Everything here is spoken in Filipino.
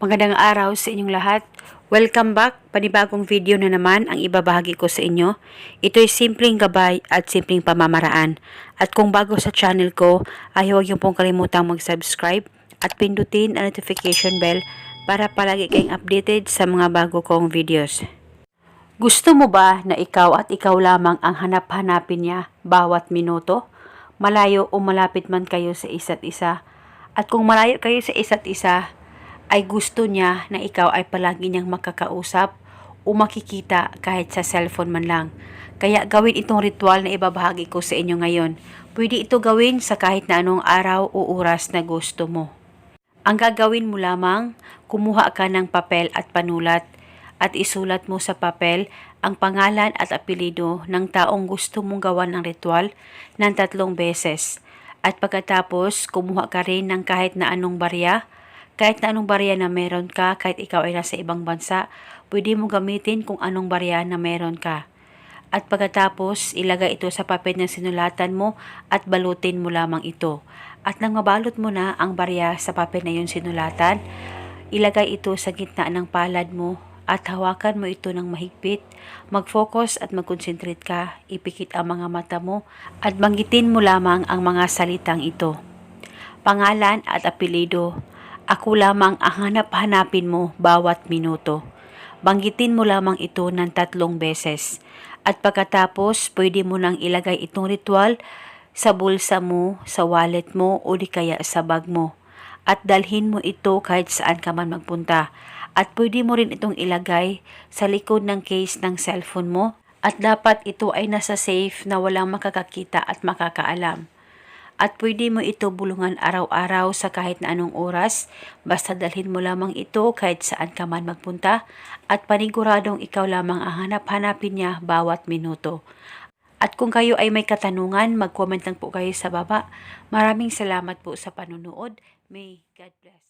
Magandang araw sa inyong lahat. Welcome back. Panibagong video na naman ang ibabahagi ko sa inyo. Ito'y simpleng gabay at simpleng pamamaraan. At kung bago sa channel ko, ay huwag niyo pong kalimutang mag-subscribe at pindutin ang notification bell para palagi kayong updated sa mga bago kong videos. Gusto mo ba na ikaw at ikaw lamang ang hanap-hanapin niya bawat minuto? Malayo o malapit man kayo sa isa't isa. At kung malayo kayo sa isa't isa, ay gusto niya na ikaw ay palagi niyang makakausap o makikita kahit sa cellphone man lang. Kaya gawin itong ritual na ibabahagi ko sa inyo ngayon. Pwede ito gawin sa kahit na anong araw o oras na gusto mo. Ang gagawin mo lamang, kumuha ka ng papel at panulat at isulat mo sa papel ang pangalan at apelido ng taong gusto mong gawan ng ritual ng 3 beses. At pagkatapos, kumuha ka rin ng kahit na anong barya na meron ka, kahit ikaw ay nasa ibang bansa, pwede mo gamitin kung anong barya na meron ka. At pagkatapos, ilagay ito sa papel na sinulatan mo at balutin mo lamang ito. At nang mabalot mo na ang barya sa papel na yung sinulatan, ilagay ito sa gitna ng palad mo at hawakan mo ito ng mahigpit. Mag-focus at mag-concentrate ka, ipikit ang mga mata mo at banggitin mo lamang ang mga salitang ito. Pangalan at apelido. Ako lamang ang hanap-hanapin mo bawat minuto. Banggitin mo lamang ito ng 3 beses. At pagkatapos, pwede mo nang ilagay itong ritual sa bulsa mo, sa wallet mo o di kaya sa bag mo. At dalhin mo ito kahit saan ka man magpunta. At pwede mo rin itong ilagay sa likod ng case ng cellphone mo. At dapat ito ay nasa safe na walang makakakita at makakaalam. At pwede mo ito bulungan araw-araw sa kahit na anong oras, basta dalhin mo lamang ito kahit saan ka man magpunta at paniguradong ikaw lamang ang hanap-hanapin niya bawat minuto. At kung kayo ay may katanungan, mag-comment lang po kayo sa baba. Maraming salamat po sa panunood. May God bless.